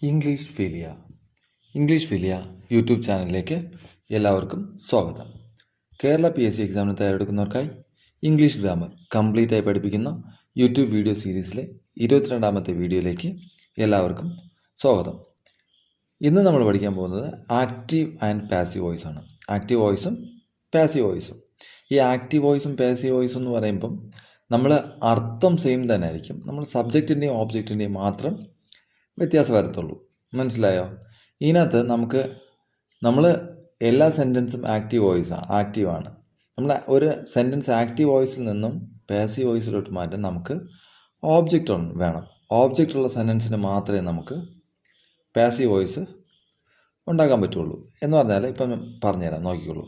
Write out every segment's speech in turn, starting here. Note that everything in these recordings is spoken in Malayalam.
ഇംഗ്ലീഷ് ഫിലിയ യൂട്യൂബ് ചാനലിലേക്ക് എല്ലാവർക്കും സ്വാഗതം. കേരള PSC എക്സാമിന് തയ്യാറെടുക്കുന്നവർക്കായി ഇംഗ്ലീഷ് ഗ്രാമർ കംപ്ലീറ്റ് ആയി പഠിപ്പിക്കുന്ന യൂട്യൂബ് വീഡിയോ സീരീസിലെ 22ാമത്തെ വീഡിയോയിലേക്ക് എല്ലാവർക്കും സ്വാഗതം. ഇന്ന് നമ്മൾ പഠിക്കാൻ പോകുന്നത് ആക്റ്റീവ് ആൻഡ് പാസീവ് വോയിസ് ആണ്. ആക്റ്റീവ് വോയിസും പാസീവ് വോയിസും. ഈ ആക്റ്റീവ് വോയിസും പാസീവ് വോയിസും എന്ന് പറയുമ്പം നമ്മൾ അർത്ഥം സെയിം തന്നെ ആയിരിക്കും. നമ്മൾ സബ്ജക്റ്റിൻ്റെയും ഓബ്ജക്റ്റിൻ്റെയും മാത്രം വ്യത്യാസം വരത്തുള്ളൂ. മനസ്സിലായോ? ഇതിനകത്ത് നമ്മൾ എല്ലാ സെൻറ്റൻസും ആക്റ്റീവാണ്. നമ്മൾ ഒരു സെൻറ്റൻസ് ആക്റ്റീവ് വോയിസിൽ നിന്നും പാസീവ് വോയിസിലോട്ട് മാറ്റാൻ നമുക്ക് ഓബ്ജക്റ്റ് വേണം. ഓബ്ജക്റ്റ് ഉള്ള സെൻറ്റൻസിന് മാത്രമേ നമുക്ക് പാസീവ് വോയിസ് ഉണ്ടാക്കാൻ പറ്റുള്ളൂ. എന്ന് പറഞ്ഞാൽ ഇപ്പം പറഞ്ഞുതരാം, നോക്കിക്കോളൂ.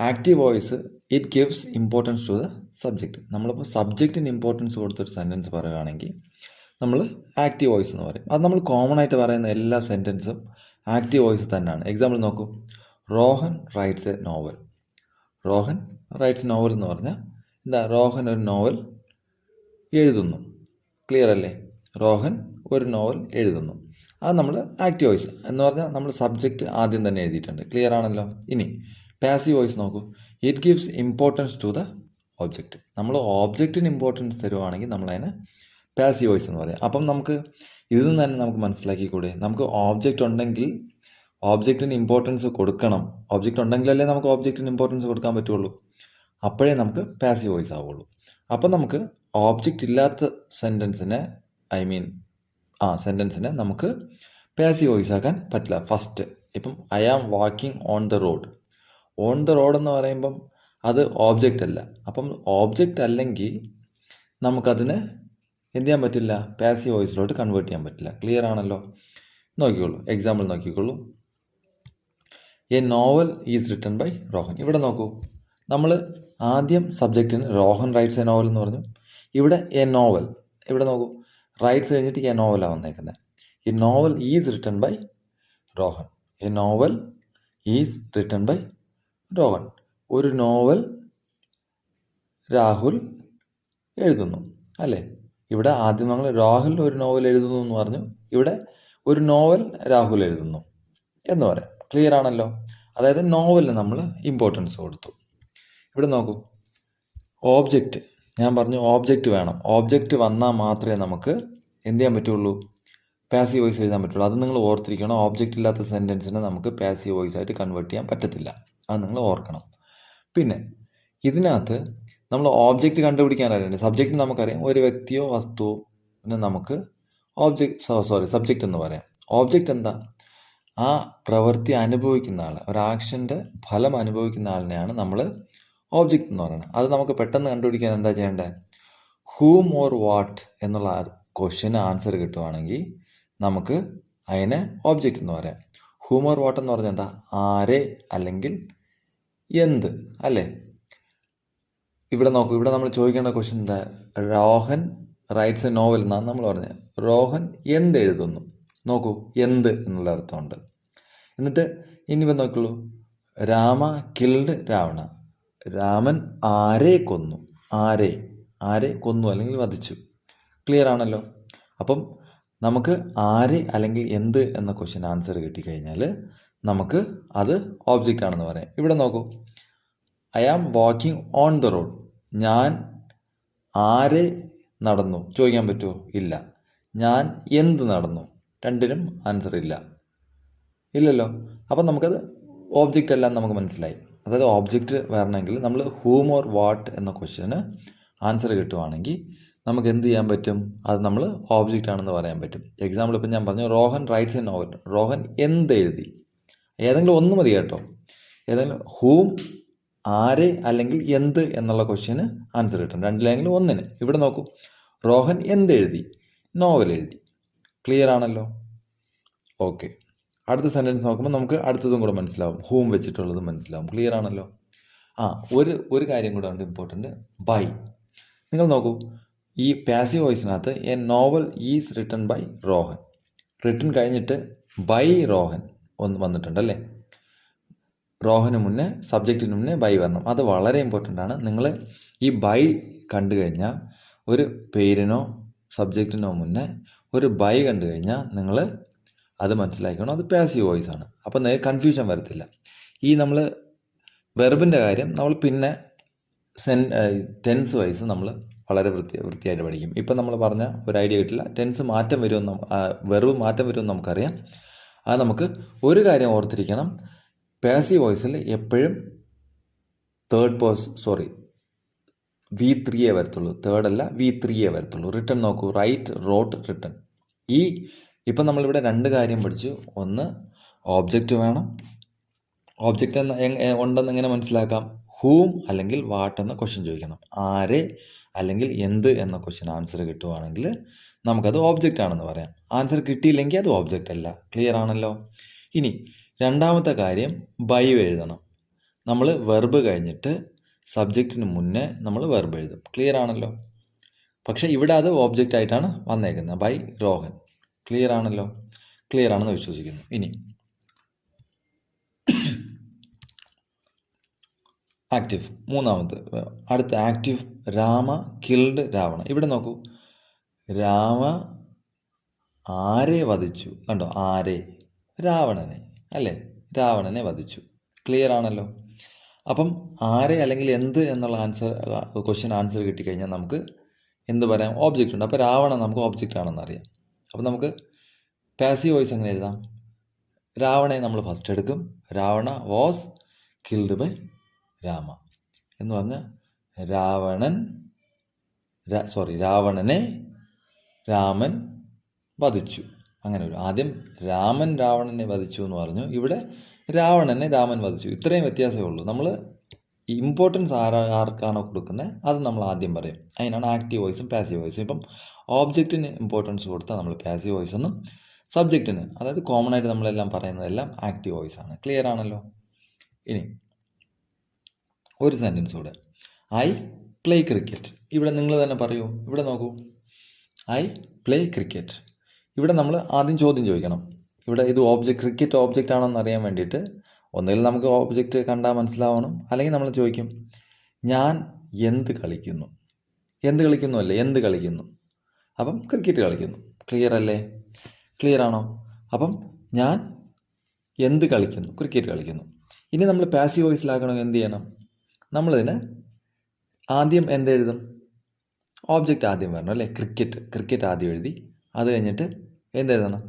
Active voice it gives importance to the subject. നമ്മളിപ്പോൾ സബ്ജക്റ്റിന് ഇമ്പോർട്ടൻസ് കൊടുത്തൊരു സെൻറ്റൻസ് പറയുകയാണെങ്കിൽ നമ്മൾ ആക്റ്റീവ് വോയിസ് എന്ന് പറയും. അത് നമ്മൾ കോമൺ ആയിട്ട് പറയുന്ന എല്ലാ സെൻറ്റൻസും ആക്റ്റീവ് വോയിസ് തന്നെയാണ്. എക്സാമ്പിൾ നോക്കൂ. Rohan writes a novel. Rohan rights novel എന്ന് പറഞ്ഞാൽ എന്താ? റോഹൻ ഒരു നോവൽ എഴുതുന്നു. ക്ലിയർ അല്ലേ? റോഹൻ ഒരു നോവൽ എഴുതുന്നു. അത് നമ്മൾ ആക്റ്റീവ് വോയിസ് എന്ന് പറഞ്ഞാൽ നമ്മൾ സബ്ജക്റ്റ് ആദ്യം തന്നെ എഴുതിയിട്ടുണ്ട്. ക്ലിയർ ആണല്ലോ? ഇനി പാസീവ് വോയിസ് നോക്കൂ. It gives importance to the object. നമ്മൾ ഓബ്ജക്റ്റിന് ഇമ്പോർട്ടൻസ് തരുവാണെങ്കിൽ നമ്മളതിനെ പാസീവ് വോയിസ് എന്ന് പറയാം. അപ്പം നമുക്ക് ഇതിൽ നിന്ന് തന്നെ നമുക്ക് മനസ്സിലാക്കിക്കൂടെ, നമുക്ക് ഓബ്ജക്റ്റ് ഉണ്ടെങ്കിൽ ഓബ്ജക്റ്റിന് ഇമ്പോർട്ടൻസ് കൊടുക്കണം. ഓബ്ജക്റ്റ് ഉണ്ടെങ്കിലല്ലേ നമുക്ക് ഓബ്ജക്റ്റിന് ഇമ്പോർട്ടൻസ് കൊടുക്കാൻ പറ്റുള്ളൂ. അപ്പോഴേ നമുക്ക് പാസീവ് വോയിസ് ആവുള്ളൂ. അപ്പം നമുക്ക് ഓബ്ജക്റ്റ് ഇല്ലാത്ത സെൻറ്റൻസിനെ നമുക്ക് പാസീവ് വോയിസ് ആക്കാൻ പറ്റില്ല. ഫസ്റ്റ് ഇപ്പം I am walking on the road. On the road എന്ന് പറയുമ്പം അത് ഓബ്ജക്റ്റ് അല്ല. അപ്പം ഓബ്ജക്റ്റ് അല്ലെങ്കിൽ നമുക്കതിന് എന്ത് ചെയ്യാൻ പറ്റില്ല? പാസീവ് വോയിസിലോട്ട് കൺവേർട്ട് ചെയ്യാൻ പറ്റില്ല. ക്ലിയർ ആണല്ലോ? നോക്കിക്കോളൂ, എക്സാമ്പിൾ നോക്കിക്കോളൂ. A novel is written by Rohan. ഇവിടെ നോക്കൂ, നമ്മൾ ആദ്യം സബ്ജക്റ്റിന് റോഹൻ റൈറ്റ്സ് എ നോവൽ എന്ന് പറഞ്ഞു. ഇവിടെ എ നോവൽ, ഇവിടെ നോക്കൂ, റൈറ്റ്സ് കഴിഞ്ഞിട്ട് എ നോവലാണ് വന്നേക്കുന്നത്. A novel is written by Rohan. A novel is written by Rohan. ഒരു നോവൽ രാഹുൽ എഴുതുന്നു അല്ലേ? ഇവിടെ ആദ്യം നമ്മൾ രാഹുൽ ഒരു നോവൽ എഴുതുന്നു എന്ന് പറഞ്ഞു. ഇവിടെ ഒരു നോവൽ രാഹുൽ എഴുതുന്നു എന്ന് പറയാം. ക്ലിയർ ആണല്ലോ? അതായത് നോവലിന് നമ്മൾ ഇമ്പോർട്ടൻസ് കൊടുത്തു. ഇവിടെ നോക്കൂ, ഓബ്ജക്റ്റ്, ഞാൻ പറഞ്ഞു ഓബ്ജക്റ്റ് വേണം. ഓബ്ജക്റ്റ് വന്നാൽ മാത്രമേ നമുക്ക് എന്ത് ചെയ്യാൻ പറ്റുള്ളൂ? പാസീവ് വോയിസ് എഴുതാൻ പറ്റുള്ളൂ. അത് നിങ്ങൾ ഓർത്തിരിക്കണം. ഓബ്ജക്റ്റ് ഇല്ലാത്ത സെൻറ്റൻസിനെ നമുക്ക് പാസീവ് വോയിസ് ആയിട്ട് കൺവേർട്ട് ചെയ്യാൻ പറ്റത്തില്ല. അത് നിങ്ങൾ ഓർക്കണം. പിന്നെ ഇതിനകത്ത് നമ്മൾ ഓബ്ജക്റ്റ് കണ്ടുപിടിക്കാനറിയണ്ടേ? സബ്ജക്റ്റ് നമുക്കറിയാം. ഒരു വ്യക്തിയോ വസ്തുവോ നമുക്ക് സബ്ജക്റ്റ് എന്ന് പറയാം. ഓബ്ജക്റ്റ് എന്താ? ആ പ്രവൃത്തി അനുഭവിക്കുന്ന ആൾ, ഒരു ആക്ഷൻ്റെ ഫലം അനുഭവിക്കുന്ന ആളിനെയാണ് നമ്മൾ ഓബ്ജക്റ്റ് എന്ന് പറയുന്നത്. അത് നമുക്ക് പെട്ടെന്ന് കണ്ടുപിടിക്കാൻ എന്താ ചെയ്യേണ്ടത്? ഹൂം ഓർ വാട്ട് എന്നുള്ള ക്വസ്റ്റ്യന് ആൻസർ കിട്ടുവാണെങ്കിൽ നമുക്ക് അതിനെ ഓബ്ജക്റ്റ് എന്ന് പറയാം. ഹൂം ഓർ വാട്ട് എന്ന് പറഞ്ഞാൽ എന്താ? ആരെ അല്ലെങ്കിൽ എന്ത് അല്ലേ? ഇവിടെ നോക്കൂ, ഇവിടെ നമ്മൾ ചോദിക്കേണ്ട ക്വസ്റ്റ്യൻ എന്താ? റോഹൻ റൈറ്റ്സ് എ നോവൽ എന്നാണ് നമ്മൾ പറഞ്ഞത്. റോഹൻ എന്ത് എഴുതുന്നു? നോക്കൂ, എന്ത് എന്നുള്ള അർത്ഥമുണ്ട്. എന്നിട്ട് ഇനിയിപ്പോൾ നോക്കുള്ളൂ, രാമ കിൽഡ് രാവണ. രാമൻ ആരെ കൊന്നു? ആരെ കൊന്നു അല്ലെങ്കിൽ വധിച്ചു. ക്ലിയർ ആണല്ലോ? അപ്പം നമുക്ക് ആരെ അല്ലെങ്കിൽ എന്ത് എന്ന ക്വസ്റ്റ്യൻ ആൻസർ കിട്ടിക്കഴിഞ്ഞാൽ നമുക്ക് അത് ഓബ്ജക്റ്റ് ആണെന്ന് പറയാം. ഇവിടെ നോക്കൂ, I am walking on the road. ഞാൻ ആരെ നടന്നു ചോദിക്കാൻ പറ്റുമോ? ഇല്ല. ഞാൻ എന്ത് നടന്നു? രണ്ടിനും ആൻസർ ഇല്ലല്ലോ. അപ്പം നമുക്കത് ഓബ്ജക്റ്റ് അല്ല എന്ന് നമുക്ക് മനസ്സിലായി. അതായത് ഓബ്ജക്റ്റ് വരണമെങ്കിൽ നമ്മൾ ഹൂം ഓർ വാട്ട് എന്ന ക്വസ്റ്റ്യന് ആൻസർ കിട്ടുവാണെങ്കിൽ നമുക്ക് എന്ത് ചെയ്യാൻ പറ്റും? അത് നമ്മൾ ഓബ്ജക്റ്റ് ആണെന്ന് പറയാൻ പറ്റും. എക്സാമ്പിൾ ഇപ്പം ഞാൻ പറഞ്ഞു, Rohan writes a novel. Rohan എന്ത് എഴുതി? ഏതെങ്കിലും ഒന്ന് മതി കേട്ടോ. ഏതെങ്കിലും ഹൂം, ആരെ അല്ലെങ്കിൽ എന്ത് എന്നുള്ള ക്വസ്റ്റ്യന് ആൻസർ കിട്ടും. രണ്ടിലെങ്കിലും ഒന്നിന്. ഇവിടെ നോക്കൂ, റോഹൻ എന്ത് എഴുതി? നോവൽ എഴുതി. ക്ലിയർ ആണല്ലോ? ഓക്കെ. അടുത്ത സെൻറ്റൻസ് നോക്കുമ്പോൾ നമുക്ക് അടുത്തതും കൂടെ മനസ്സിലാവും. ഹൂം വെച്ചിട്ടുള്ളത് മനസ്സിലാവും. ക്ലിയർ ആണല്ലോ? ഒരു കാര്യം കൂടെ ഉണ്ട് ഇമ്പോർട്ടൻ്റ്. ബൈ. നിങ്ങൾ നോക്കൂ, ഈ പാസീവ് വോയിസിനകത്ത് a novel is written by Rohan. Written കഴിഞ്ഞിട്ട് ബൈ റോഹൻ വന്നിട്ടുണ്ടല്ലേ? റോഹന് മുന്നേ, സബ്ജക്റ്റിന് മുന്നേ ബൈ വരണം. അത് വളരെ ഇമ്പോർട്ടൻ്റ് ആണ്. നിങ്ങൾ ഈ ബൈ കണ്ടു കഴിഞ്ഞാൽ, ഒരു പേരിനോ സബ്ജക്റ്റിനോ മുന്നേ ഒരു ബൈ കണ്ടു കഴിഞ്ഞാൽ നിങ്ങൾ അത് മനസ്സിലാക്കണം. അത് പാസീവ് വോയിസ് ആണ്. അപ്പം കൺഫ്യൂഷൻ വരത്തില്ല. ഈ നമ്മൾ വെർബിൻ്റെ കാര്യം നമ്മൾ പിന്നെ ടെൻസ് വൈസ് നമ്മൾ വളരെ വൃത്തിയായിട്ട് പഠിക്കും. ഇപ്പം നമ്മൾ പറഞ്ഞ ഒരു ഐഡിയ കിട്ടില്ല. ടെൻസ് മാറ്റം വരുമെന്ന് വെർബ് മാറ്റം വരുമെന്ന് നമുക്കറിയാം. അത് നമുക്ക് ഒരു കാര്യം ഓർത്തിരിക്കണം, പാസീവ് വോയിസിൽ എപ്പോഴും V3 വരത്തുള്ളൂ. തേർഡ് അല്ല, V3 വരത്തുള്ളൂ. റിട്ടൺ നോക്കൂ, റൈറ്റ്, റോട്ട്, റിട്ടൺ. ഇപ്പം നമ്മളിവിടെ രണ്ട് കാര്യം പഠിച്ചു. ഒന്ന്, ഓബ്ജക്റ്റ് വേണം. ഓബ്ജക്റ്റ് ഉണ്ടെന്ന് എങ്ങനെ മനസ്സിലാക്കാം? ഹൂം അല്ലെങ്കിൽ വാട്ട് എന്ന ക്വസ്റ്റ്യൻ ചോദിക്കണം. ആരെ അല്ലെങ്കിൽ എന്ത് എന്ന ക്വസ്റ്റ്യൻ ആൻസർ കിട്ടുവാണെങ്കിൽ നമുക്കത് ഓബ്ജക്റ്റ് ആണെന്ന് പറയാം. ആൻസർ കിട്ടിയില്ലെങ്കിൽ അത് ഓബ്ജക്റ്റ് അല്ല. ക്ലിയർ ആണല്ലോ? ഇനി രണ്ടാമത്തെ കാര്യം, ബൈ എഴുതണം. നമ്മൾ വെർബ് കഴിഞ്ഞിട്ട് സബ്ജക്റ്റിന് മുന്നേ നമ്മൾ വെർബ് എഴുതും. ക്ലിയർ ആണല്ലോ? പക്ഷേ ഇവിടെ അത് ഓബ്ജക്റ്റ് ആയിട്ടാണ് വന്നേക്കുന്നത്, ബൈ രോഹൻ. ക്ലിയർ ആണല്ലോ? ക്ലിയർ ആണെന്ന് വിശ്വസിക്കുന്നു. ഇനി ആക്റ്റീവ്, മൂന്നാമത് അടുത്ത ആക്റ്റീവ്, രാമ കിൽഡ് രാവണ. ഇവിടെ നോക്കൂ, രാമ ആരെ വധിച്ചു? കണ്ടോ? ആരെ? രാവണനെ, അല്ലേ? രാവണനെ വധിച്ചു. ക്ലിയർ ആണല്ലോ? അപ്പം ആരെ അല്ലെങ്കിൽ എന്ത് എന്നുള്ള ക്വസ്റ്റ്യൻ ആൻസർ കിട്ടിക്കഴിഞ്ഞാൽ നമുക്ക് എന്ത് പറയാം? ഓബ്ജക്റ്റ് ഉണ്ട്. അപ്പോൾ രാവണ നമുക്ക് ഓബ്ജക്റ്റ് ആണെന്ന് അറിയാം. അപ്പം നമുക്ക് പാസീവ് വോയിസ് എങ്ങനെ എഴുതാം? രാവണയെ നമ്മൾ ഫസ്റ്റ് എടുക്കും. Ravana was killed by Rama എന്ന് പറഞ്ഞാൽ രാവണനെ രാമൻ വധിച്ചു. അങ്ങനെ വരും. ആദ്യം രാമൻ രാവണനെ വധിച്ചു എന്ന് പറഞ്ഞു, ഇവിടെ രാവണനെ രാമൻ വധിച്ചു. ഇത്രയും വ്യത്യാസമേ ഉള്ളൂ. നമ്മൾ ഇമ്പോർട്ടൻസ് ആർക്കാണോ കൊടുക്കുന്നത് അത് നമ്മൾ ആദ്യം പറയും. അതിനാണ് ആക്റ്റീവ് വോയിസും പാസീവ് വോയിസും. ഇപ്പം ഓബ്ജക്റ്റിന് ഇമ്പോർട്ടൻസ് കൊടുത്താൽ നമ്മൾ പാസീവ് വോയിസ് എന്നും, സബ്ജക്റ്റിന്, അതായത് കോമൺ ആയിട്ട് നമ്മളെല്ലാം പറയുന്നതെല്ലാം ആക്റ്റീവ് വോയിസ് ആണ്. ക്ലിയർ ആണല്ലോ? ഇനി ഒരു സെൻറ്റൻസ് കൂടെ, ഐ പ്ലേ ക്രിക്കറ്റ്. ഇവിടെ നിങ്ങൾ തന്നെ പറയൂ. ഇവിടെ നോക്കൂ, ഐ പ്ലേ ക്രിക്കറ്റ്. ഇവിടെ നമ്മൾ ആദ്യം ചോദ്യം ചോദിക്കണം. ഇവിടെ ഇത് ക്രിക്കറ്റ് ഓബ്ജക്റ്റ് ആണോ എന്ന് അറിയാൻ വേണ്ടിയിട്ട് ഒന്നുകിൽ നമുക്ക് ഓബ്ജക്റ്റ് കണ്ടാൽ മനസ്സിലാവണം, അല്ലെങ്കിൽ നമ്മൾ ചോദിക്കും, ഞാൻ എന്ത് കളിക്കുന്നു? എന്ത് കളിക്കുന്നു അല്ലേ? എന്ത് കളിക്കുന്നു? അപ്പം ക്രിക്കറ്റ് കളിക്കുന്നു. ക്ലിയർ അല്ലേ? ക്ലിയർ ആണോ? അപ്പം ഞാൻ എന്ത് കളിക്കുന്നു? ക്രിക്കറ്റ് കളിക്കുന്നു. ഇനി നമ്മൾ പാസീവ് വോയിസിലാക്കണമെങ്കിൽ എന്ത് ചെയ്യണം? നമ്മളിതിന് ആദ്യം എന്തെഴുതും? ഓബ്ജക്റ്റ് ആദ്യം വരണം, അല്ലേ? ക്രിക്കറ്റ് ആദ്യം എഴുതി. അത് കഴിഞ്ഞിട്ട് എന്തെഴുതണം?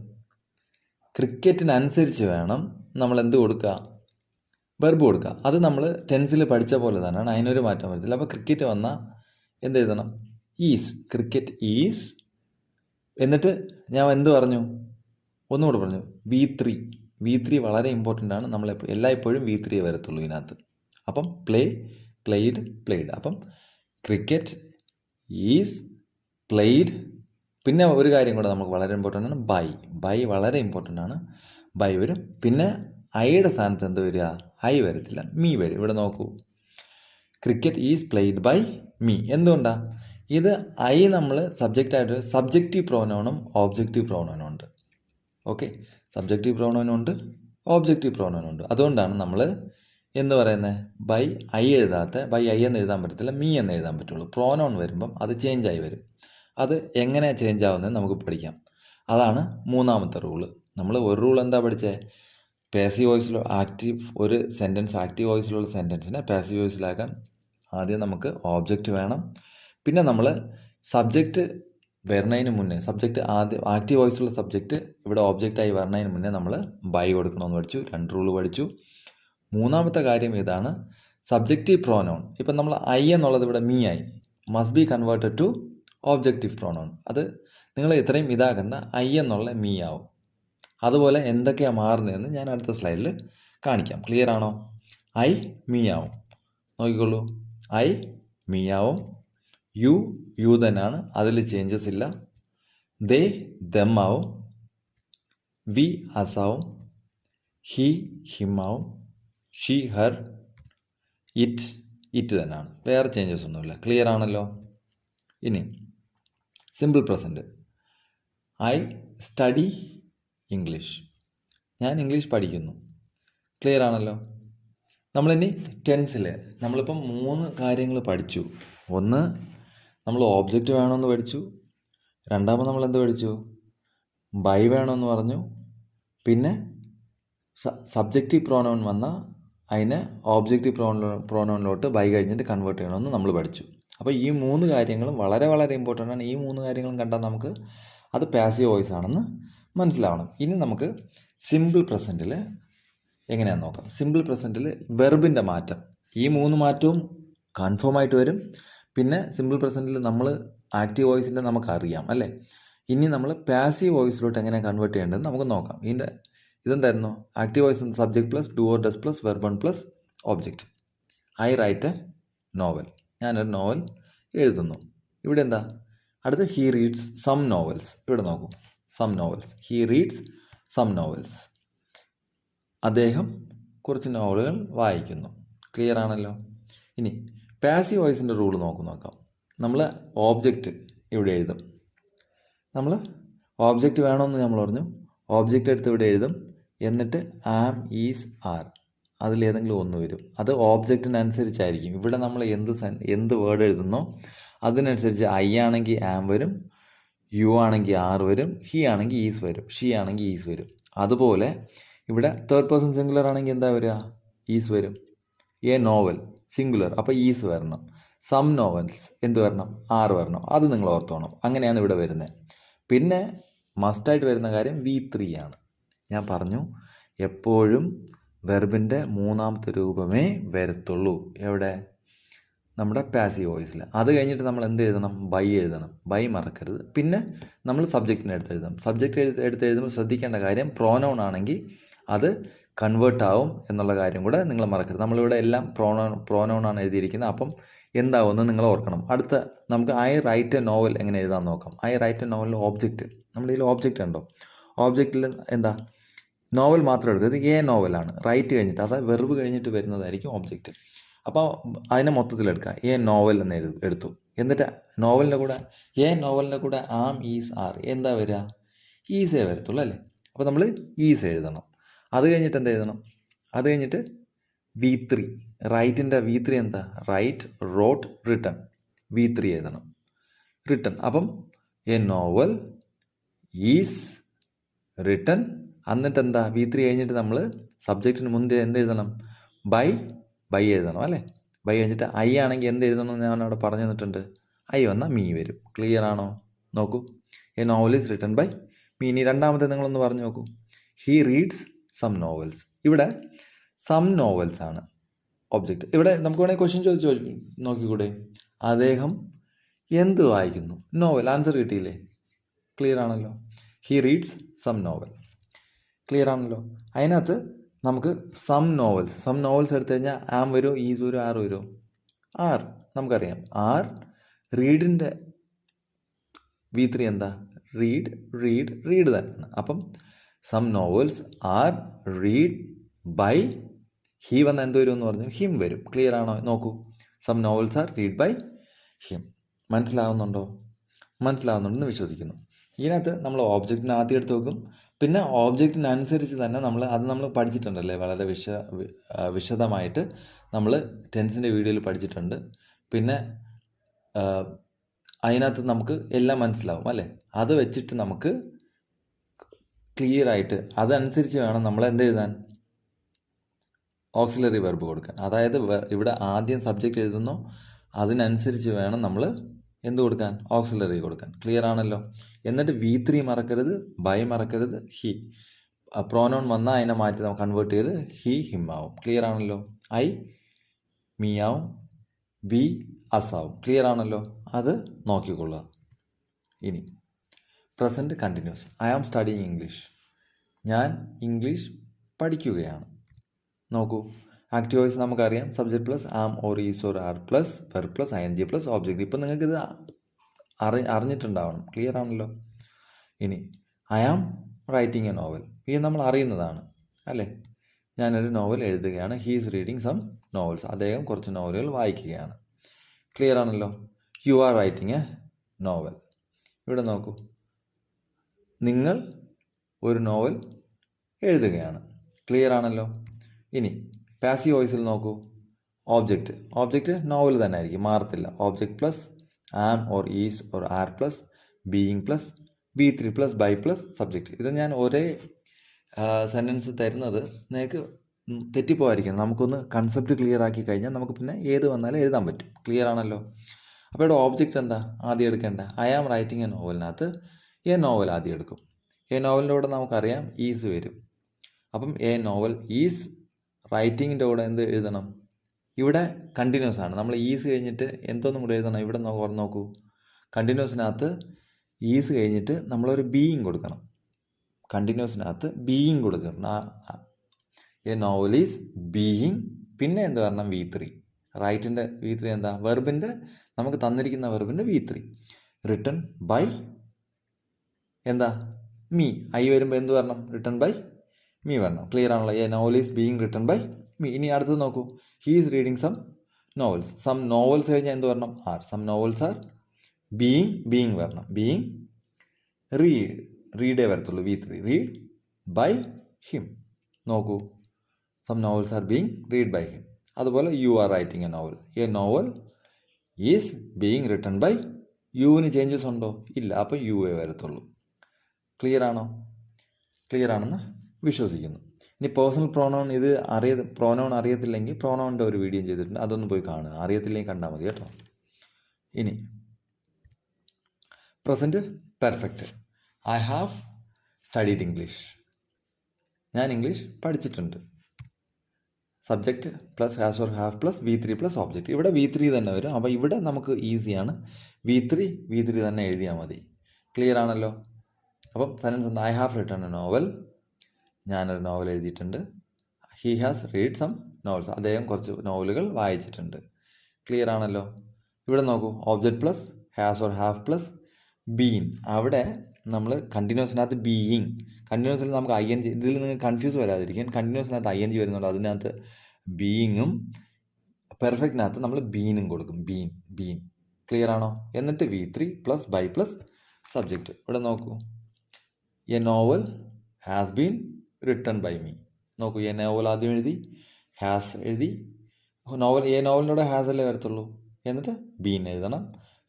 ക്രിക്കറ്റിനനുസരിച്ച് വേണം നമ്മൾ എന്ത് കൊടുക്കുക? വെർബ് കൊടുക്കുക. അത് നമ്മൾ ടെൻസിൽ പഠിച്ച പോലെ തന്നെയാണ്, അതിനൊരു മാറ്റം വരത്തില്ല. അപ്പോൾ ക്രിക്കറ്റ് വന്നാൽ എന്തെഴുതണം? ഈസ്. Cricket is. എന്നിട്ട് ഞാൻ എന്ത് പറഞ്ഞു? ഒന്നുകൂടെ പറഞ്ഞു, V3 വളരെ ഇമ്പോർട്ടൻ്റ് ആണ്. നമ്മൾ എല്ലായ്പ്പോഴും V3 വരത്തുള്ളൂ ഇതിനകത്ത്. അപ്പം പ്ലേഡ്. അപ്പം ക്രിക്കറ്റ് ഈസ് പ്ലേഡ്. പിന്നെ ഒരു കാര്യം കൂടെ നമുക്ക് വളരെ ഇമ്പോർട്ടൻ്റ് ആണ്, ബൈ വളരെ ഇമ്പോർട്ടൻ്റ് ആണ്. ബൈ വരും. പിന്നെ ഐയുടെ സ്ഥാനത്ത് എന്ത് വരിക? ഐ വരത്തില്ല, മീ വരും. ഇവിടെ നോക്കൂ, cricket is played by me. എന്തുകൊണ്ടാണ്? ഇത് ഐ നമ്മൾ സബ്ജക്റ്റായിട്ട് സബ്ജക്റ്റീവ് പ്രോനൗണും ഓബ്ജക്റ്റീവ് പ്രോനൗണും ഉണ്ട്. ഓക്കെ, സബ്ജക്റ്റീവ് പ്രോനൗനും ഉണ്ട്, ഓബ്ജക്റ്റീവ് പ്രോനൗനും ഉണ്ട്. അതുകൊണ്ടാണ് നമ്മൾ എന്ന് പറയുന്നത് ബൈ ഐ എന്ന് എഴുതാൻ പറ്റത്തില്ല, മീ എന്ന് എഴുതാൻ പറ്റുള്ളൂ. പ്രോനൗൺ വരുമ്പം അത് ചേഞ്ചായി വരും. അത് എങ്ങനെയാണ് ചേഞ്ച് ആവുന്നത് നമുക്ക് പഠിക്കാം. അതാണ് മൂന്നാമത്തെ റൂള്. നമ്മൾ ഒരു റൂൾ എന്താ പഠിച്ചത്? പാസീവ് വോയിസിലോ ഒരു സെൻറ്റൻസ് ആക്റ്റീവ് വോയിസിലുള്ള സെൻറ്റൻസിനെ പാസീവ് വോയിസിലാക്കാൻ ആദ്യം നമുക്ക് ഓബ്ജക്റ്റ് വേണം. പിന്നെ നമ്മൾ സബ്ജക്റ്റ് വരുന്നതിന് മുന്നേ, ആക്റ്റീവ് വോയിസുള്ള സബ്ജക്റ്റ് ഇവിടെ ഓബ്ജക്റ്റായി വരുന്നതിന് മുന്നേ നമ്മൾ ബൈ കൊടുക്കണമെന്ന് പഠിച്ചു. 2 റൂള് പഠിച്ചു. മൂന്നാമത്തെ കാര്യം ഇതാണ്, സബ്ജക്റ്റീവ് പ്രോനൗൺ. ഇപ്പം നമ്മൾ ഐ എന്നുള്ളത് ഇവിടെ മീ ആയി, must be converted to objective pronoun. അത് നിങ്ങൾ ഇത്രയും ഇതാക്കണ്ട, ഐ എന്നുള്ള മീ ആവും. അതുപോലെ എന്തൊക്കെയാണ് മാറുന്നതെന്ന് ഞാൻ അടുത്ത സ്ലൈഡിൽ കാണിക്കാം. ക്ലിയർ ആണോ? ഐ മീ ആവും. നോക്കിക്കോളൂ, ഐ മീ ആവും. യു തന്നെയാണ്, അതിൽ ചേഞ്ചസ് ഇല്ല. ദേ ദം ആവും. വി അസ് ആവും. ഹി ഹിം ആവും. ഷീ ഹർ. ഇറ്റ് തന്നെയാണ്, വേറെ ചേഞ്ചസ് ഒന്നുമില്ല. ക്ലിയർ ആണല്ലോ? ഇനി simple present, I study English. ഞാൻ ഇംഗ്ലീഷ് പഠിക്കുന്നു. ക്ലിയർ ആണല്ലോ? നമ്മളിനി ടെൻസിൽ നമ്മളിപ്പം 3 കാര്യങ്ങൾ പഠിച്ചു. ഒന്ന്, നമ്മൾ ഓബ്ജക്റ്റ് വേണമെന്ന് പഠിച്ചു. രണ്ടാമത് നമ്മൾ എന്ത് പഠിച്ചു? ബൈ വേണമെന്ന് പറഞ്ഞു. പിന്നെ സബ്ജക്റ്റീവ് പ്രോനൗൺ വന്നാൽ അതിനെ ഓബ്ജക്റ്റീവ് പ്രോനൗണിലോട്ട് ബൈ കഴിഞ്ഞിട്ട് കൺവേർട്ട് ചെയ്യണമെന്ന് നമ്മൾ പഠിച്ചു. അപ്പോൾ ഈ 3 കാര്യങ്ങളും വളരെ വളരെ ഇമ്പോർട്ടൻ്റ് ആണ്. ഈ 3 കാര്യങ്ങളും കണ്ടാൽ നമുക്ക് അത് പാസീവ് വോയിസ് ആണെന്ന് മനസ്സിലാവണം. ഇനി നമുക്ക് സിമ്പിൾ പ്രസൻറ്റിൽ എങ്ങനെയാണെന്ന് നോക്കാം. സിമ്പിൾ പ്രസൻറ്റിൽ വെർബിൻ്റെ മാറ്റം, ഈ 3 മാറ്റവും കൺഫേം ആയിട്ട് വരും. പിന്നെ സിമ്പിൾ പ്രസൻറ്റിൽ നമ്മൾ ആക്റ്റീവ് വോയിസിൻ്റെ നമുക്കറിയാം അല്ലേ. ഇനി നമ്മൾ പാസീവ് വോയിസിലോട്ട് എങ്ങനെ കൺവേർട്ട് ചെയ്യേണ്ടതെന്ന് നമുക്ക് നോക്കാം. ഇതെന്തായിരുന്നു? Active voice subject plus do or does plus verb one plus object. I write a novel, ഞാനൊരു നോവൽ എഴുതുന്നു. ഇവിടെ എന്താ? അടുത്ത് ഹീ റീഡ്സ് സം നോവൽസ്. ഇവിടെ നോക്കൂ, some novels. He reads some novels. അദ്ദേഹം കുറച്ച് നോവലുകൾ വായിക്കുന്നു. ക്ലിയർ ആണല്ലോ. ഇനി പാസീവ് വോയിസിൻ്റെ റൂൾ നോക്കാം. നമ്മൾ ഓബ്ജക്റ്റ് ഇവിടെ എഴുതും. നമ്മൾ ഓബ്ജക്റ്റ് വേണമെന്ന് നമ്മൾ പറഞ്ഞു. ഓബ്ജക്റ്റ് എടുത്ത് ഇവിടെ എഴുതും. എന്നിട്ട് ആം, ഈസ്, ആർ അതിലേതെങ്കിലും ഒന്ന് വരും. അത് ഓബ്ജക്റ്റിനനുസരിച്ചായിരിക്കും. ഇവിടെ നമ്മൾ എന്ത് വേർഡ് എഴുതുന്നോ അതിനനുസരിച്ച് ഐ ആണെങ്കിൽ ആം വരും, യു ആണെങ്കിൽ ആർ വരും, ഹി ആണെങ്കിൽ ഈസ് വരും, ഷീ ആണെങ്കിൽ ഈസ് വരും. അതുപോലെ ഇവിടെ തേർഡ് പേഴ്സൺ സിംഗുലർ ആണെങ്കിൽ എന്താ വരിക? ഈസ് വരും. എ നോവൽ സിംഗുലർ, അപ്പോൾ ഈസ് വരണം. സം നോവൽസ് എന്ത് വരണം? ആർ വരണം. അത് നിങ്ങൾ ഓർത്തോണം. അങ്ങനെയാണ് ഇവിടെ വരുന്നത്. പിന്നെ മസ്റ്റായിട്ട് വരുന്ന കാര്യം V3 ആണ്. ഞാൻ പറഞ്ഞു എപ്പോഴും വെർബിൻ്റെ 3ാമത്തെ രൂപമേ വരത്തുള്ളൂ. എവിടെ? നമ്മുടെ പാസീവ് വോയിസിൽ. അത് കഴിഞ്ഞിട്ട് നമ്മൾ എന്ത് എഴുതണം? ബൈ എഴുതണം. ബൈ മറക്കരുത്. പിന്നെ നമ്മൾ സബ്ജക്റ്റിനെ എഴുതണം. സബ്ജക്റ്റ് എഴുതുമ്പോൾ ശ്രദ്ധിക്കേണ്ട കാര്യം പ്രോനൗൺ ആണെങ്കിൽ അത് കൺവേർട്ട് ആവും എന്നുള്ള കാര്യം കൂടെ നിങ്ങൾ മറക്കരുത്. നമ്മളിവിടെ എല്ലാം പ്രോനൗൺ ആണ് എഴുതിയിരിക്കുന്നത്. അപ്പം എന്താവുമെന്ന് നിങ്ങൾ ഓർക്കണം. അടുത്ത നമുക്ക് ഐ റൈറ്റ് എ നോവൽ എങ്ങനെ എഴുതാൻ നോക്കാം. ഐ റൈറ്റ് എ നോവലിൽ ഓബ്ജക്റ്റ്, നമ്മുടെ ഇതിൽ ഓബ്ജക്റ്റ് ഉണ്ടോ? ഓബ്ജക്റ്റിൽ എന്താ? നോവൽ മാത്രം എടുക്കരുത്, എ നോവലാണ്. റൈറ്റ് കഴിഞ്ഞിട്ട്, അതായത് വെർബ് കഴിഞ്ഞിട്ട് വരുന്നതായിരിക്കും ഓബ്ജക്റ്റ്. അപ്പോൾ അതിനെ മൊത്തത്തിലെടുക്കുക. എ നോവൽ എന്ന് എടുത്തു. എന്നിട്ട് നോവലിൻ്റെ കൂടെ ആം, ഈസ്, ആർ എന്താ വരിക? ഈസേ വരത്തുള്ളൂ അല്ലേ. അപ്പോൾ നമ്മൾ ഈസ് എഴുതണം. അത് കഴിഞ്ഞിട്ട് എന്ത് എഴുതണം? അത് കഴിഞ്ഞിട്ട് V3, റൈറ്റിൻ്റെ V3 എന്താ? Right, rote, written. V3 എഴുതണം, റിട്ടൺ. അപ്പം എ നോവൽ ഈസ് റിട്ടൺ. എന്നിട്ട് എന്താ? V3 കഴിഞ്ഞിട്ട് നമ്മൾ സബ്ജക്റ്റിന് മുന്നേ എന്ത് എഴുതണം? ബൈ എഴുതണം അല്ലേ. ബൈ കഴിഞ്ഞിട്ട് ഐ ആണെങ്കിൽ എന്ത് എഴുതണമെന്ന് ഞാൻ അവിടെ പറഞ്ഞു തന്നിട്ടുണ്ട്. ഐ വന്നാൽ മീ വരും. ക്ലിയർ ആണോ? നോക്കൂ, a novel is written by me. ഇനി രണ്ടാമത്തെ നിങ്ങളൊന്ന് പറഞ്ഞു നോക്കൂ. He reads some novels. ഇവിടെ സം നോവൽസ് ആണ് ഒബ്ജക്റ്റ്. ഇവിടെ നമുക്ക് വേണമെങ്കിൽ ക്വസ്റ്റ്യൻ ചോദിച്ചു നോക്കിക്കൂടെ? അദ്ദേഹം എന്ത് വായിക്കുന്നു? നോവൽ. ആൻസർ കിട്ടിയില്ലേ? ക്ലിയർ ആണല്ലോ. He reads some novel. Clear ആണല്ലോ. അതിനകത്ത് നമുക്ക് സം നോവൽസ് എടുത്തു കഴിഞ്ഞാൽ ആം വരും, ഈസ് വരും, ആർ വരും. ആർ നമുക്കറിയാം. ആർ റീഡിൻ്റെ V3 എന്താ? റീഡ് തന്നെയാണ്. അപ്പം some novels are read by he വന്ന എന്ത് വരും എന്ന് പറഞ്ഞു? ഹിം വരും. ക്ലിയർ ആണോ? നോക്കൂ, some novels are read by him. മനസ്സിലാവുന്നുണ്ടെന്ന് വിശ്വസിക്കുന്നു. ഇതിനകത്ത് നമ്മൾ ഓബ്ജക്റ്റിന് ആദ്യം എടുത്ത് വെക്കും. പിന്നെ ഓബ്ജക്റ്റിനനുസരിച്ച് തന്നെ നമ്മൾ പഠിച്ചിട്ടുണ്ടല്ലേ, വളരെ വിശദമായിട്ട് നമ്മൾ ടെൻസിൻ്റെ വീഡിയോയിൽ പഠിച്ചിട്ടുണ്ട്. പിന്നെ അതിനകത്ത് നമുക്ക് എല്ലാം മനസ്സിലാവും അല്ലേ. അത് വെച്ചിട്ട് നമുക്ക് ക്ലിയർ ആയിട്ട് അതനുസരിച്ച് വേണം നമ്മൾ എന്ത് എഴുതാൻ? ഓക്സിലറി വെർബ് കൊടുക്കാൻ. അതായത് ഇവിടെ ആദ്യം സബ്ജക്റ്റ് എഴുതുന്നു, അതിനനുസരിച്ച് വേണം നമ്മൾ എന്ത് കൊടുക്കാൻ? ഓക്സിലറി കൊടുക്കാൻ. ക്ലിയർ ആണല്ലോ. എന്നിട്ട് V3 മറക്കരുത്, ബൈ മറക്കരുത്, ഹി. പ്രോനൗൺ വന്നാൽ അതിനെ മാറ്റി നമ്മൾ കൺവേർട്ട് ചെയ്ത് ഹി, ഹിം ആവും. ക്ലിയർ ആണല്ലോ. ഐ, മീ ആവും, വി, അസ് ആവും. ക്ലിയർ ആണല്ലോ. അത് നോക്കിക്കൊള്ളുക. ഇനി present continuous. I am studying English. ഞാൻ ഇംഗ്ലീഷ് പഠിക്കുകയാണ്. നോക്കൂ, ആക്റ്റീവ് വോയിസ് നമുക്കറിയാം. Subject plus am or is or are plus verb plus ING plus object. ഇപ്പം നിങ്ങൾക്കിത് അറിഞ്ഞിട്ടുണ്ടാവണം. ക്ലിയർ ആണല്ലോ. ഇനി I am writing a novel. ഇത് നമ്മൾ അറിയുന്നതാണ് അല്ലേ. ഞാനൊരു നോവൽ എഴുതുകയാണ്. He is reading some novels. അദ്ദേഹം കുറച്ച് നോവലുകൾ വായിക്കുകയാണ്. ക്ലിയർ ആണല്ലോ. U are writing a novel. ഇവിടെ നോക്കൂ, നിങ്ങൾ ഒരു നോവൽ എഴുതുകയാണ്. ക്ലിയർ ആണല്ലോ. ഇനി പാസീവ് വോയിസിൽ നോക്കൂ. ഓബ്ജക്റ്റ് നോവൽ തന്നെ ആയിരിക്കും, മാറത്തില്ല. Object plus am or is or are plus being plus V3 plus by plus subject. ഇത് ഞാൻ ഒരേ സെൻറ്റൻസ് തരുന്നത് നിങ്ങൾക്ക് തെറ്റിപ്പോയിരിക്കണം. നമുക്കൊന്ന് കൺസെപ്റ്റ് ക്ലിയർ ആക്കി കഴിഞ്ഞാൽ നമുക്ക് പിന്നെ ഏത് വന്നാലും എഴുതാൻ പറ്റും. ക്ലിയർ ആണല്ലോ? അപ്പോൾ ഇവിടെ ഓബ്ജക്റ്റ് എന്താ ആദ്യം എടുക്കേണ്ട? ഐ ആം റൈറ്റിംഗ് എ നോവലിനകത്ത് എ നോവൽ ആദ്യം എടുക്കും. എ നോവലിൻ്റെ കൂടെ നമുക്കറിയാം ഈസ് വരും. അപ്പം എ നോവൽ ഈസ് റൈറ്റിങ്ങിൻ്റെ കൂടെ എന്ത് എഴുതണം? ഇവിടെ കണ്ടിന്യൂസ് ആണ്. നമ്മൾ ഈസ് കഴിഞ്ഞിട്ട് എന്തോന്നും കൂടെ എഴുതണം. ഇവിടെ നോക്കൂ, കണ്ടിന്യൂസിനകത്ത് ഈസ് കഴിഞ്ഞിട്ട് നമ്മളൊരു ബീയിങ് കൊടുക്കണം. കണ്ടിന്യൂസിനകത്ത് ബീയിങ് കൊടുക്കണം. എ നോവൽ ഈസ് ബീയിങ്, പിന്നെ എന്ത് വരണം? V3. റൈറ്റിൻ്റെ V3 എന്താ? വെർബിൻ്റെ, നമുക്ക് തന്നിരിക്കുന്ന വെർബിൻ്റെ V3. റിട്ടൺ ബൈ എന്താ? മീ. ഐ വരുമ്പോൾ എന്ത് വരണം? റിട്ടൺ ബൈ മീ വരണം. ക്ലിയർ ആണല്ലോ? A novel is being written by me. ഇനി അടുത്തത് നോക്കൂ, he is reading some novels. Some novels കഴിഞ്ഞാൽ എന്ത് വരണം? Are. Some novels are being വരണം. ബീയിങ് റീഡേ വരത്തുള്ളൂ. V3. Read by him. നോക്കൂ, some novels are being read by him. അതുപോലെ you are writing a novel. A novel is being written by യുവിന് changes ഉണ്ടോ? ഇല്ല. അപ്പോൾ യു എ വരത്തുള്ളൂ. ക്ലിയർ ആണോ? ക്ലിയർ ആണെന്ന് വിശ്വസിക്കുന്നു. ഇനി പേഴ്സണൽ പ്രോനൗൺ ഇത് പ്രോനൗൺ അറിയത്തില്ലെങ്കിൽ പ്രോനൗണിൻ്റെ ഒരു വീഡിയോ ചെയ്തിട്ടുണ്ട്, അതൊന്ന് പോയി കാണുക. അറിയത്തില്ലെങ്കിൽ കണ്ടാൽ മതി കേട്ടോ. ഇനി present perfect. I have studied English. ഞാൻ ഇംഗ്ലീഷ് പഠിച്ചിട്ടുണ്ട്. Subject plus has or have plus V3 plus object. ഇവിടെ V3 തന്നെ വരും. അപ്പോൾ ഇവിടെ നമുക്ക് ഈസിയാണ്. V3 തന്നെ എഴുതിയാൽ മതി. ക്ലിയർ ആണല്ലോ? അപ്പം സെൻറ്റൻസ് എന്താ? I have written a novel. ഞാനൊരു നോവൽ എഴുതിയിട്ടുണ്ട്. He has read some novels. അദ്ദേഹം കുറച്ച് നോവലുകൾ വായിച്ചിട്ടുണ്ട്. ക്ലിയർ ആണല്ലോ? ഇവിടെ നോക്കൂ, object plus has or have plus been. അവിടെ നമ്മൾ കണ്ടിന്യൂസിനകത്ത് ബീയിങ്, കണ്ടിന്യൂസിൽ നമുക്ക് ING, ഇതിൽ നിങ്ങൾക്ക് കൺഫ്യൂസ് വരാതിരിക്കാൻ കണ്ടിന്യൂസിനകത്ത് ING വരുന്നുണ്ട്. അതിനകത്ത് ബീയിങ്ങും പെർഫെക്റ്റിനകത്ത് നമ്മൾ ബീനും കൊടുക്കും. ബീൻ. ക്ലിയർ ആണോ? എന്നിട്ട് V3 plus by plus subject. ഇവിടെ നോക്കൂ, a novel has been written by me. നോക്കൂ, എ നോവൽ ആദ്യം എഴുതി, ഹാസ് എഴുതി. എ നോവലിനോട് ഹാസ് അല്ലേ വരത്തുള്ളൂ. എന്നിട്ട് ബീൻ എഴുതണം.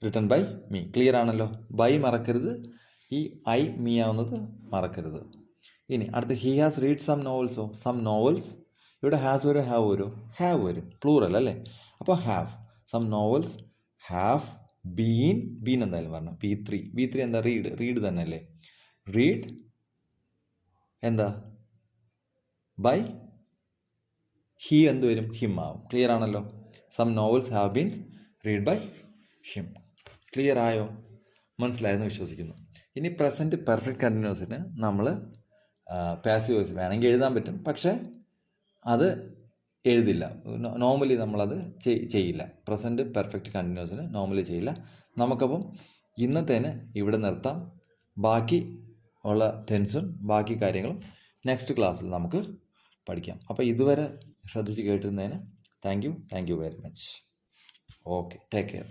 Written by me. ക്ലിയർ ആണല്ലോ? ബൈ മറക്കരുത്, ഈ ഐ മീ ആവുന്നത് മറക്കരുത്. ഇനി അടുത്ത് ഹി ഹാസ് റീഡ് സം നോവൽസോ. സം നോവൽസ്, ഇവിടെ ഹാസ് വരും, ഹാവ് വരും, ഹാവ് വരും, പ്ലൂറൽ അല്ലേ? അപ്പോൾ have. Some novels have been എന്തായാലും വരണം. V3 എന്താ? റീഡ് തന്നെ അല്ലേ? റീഡ് എന്താ? ബൈ ഹി എന്ത് വരും? ഹിം ആവും. ക്ലിയർ ആണല്ലോ? Some novels have been read by him. Clear ആയോ? മനസ്സിലായെന്ന് വിശ്വസിക്കുന്നു. ഇനി പ്രസൻറ്റ് പെർഫെക്റ്റ് കണ്ടിന്യൂസിന് നമ്മൾ പാസീവ് വോയിസ് വേണമെങ്കിൽ എഴുതാൻ പറ്റും, പക്ഷേ അത് എഴുതില്ല. നോർമലി നമ്മളത് ചെയ്യില്ല. പ്രസൻറ്റ് പെർഫെക്റ്റ് കണ്ടിന്യൂസിന് നോർമലി ചെയ്യില്ല. നമുക്കപ്പം ഇന്നത്തേന് ഇവിടെ നിർത്താം. ബാക്കി ഉള്ള ടെൻസും ബാക്കി കാര്യങ്ങളും നെക്സ്റ്റ് ക്ലാസ്സിൽ നമുക്ക് പഠിക്കാം. അപ്പോൾ ഇതുവരെ ശ്രദ്ധിച്ച് കേട്ടുന്നതിന് thank you very much. Okay, take care.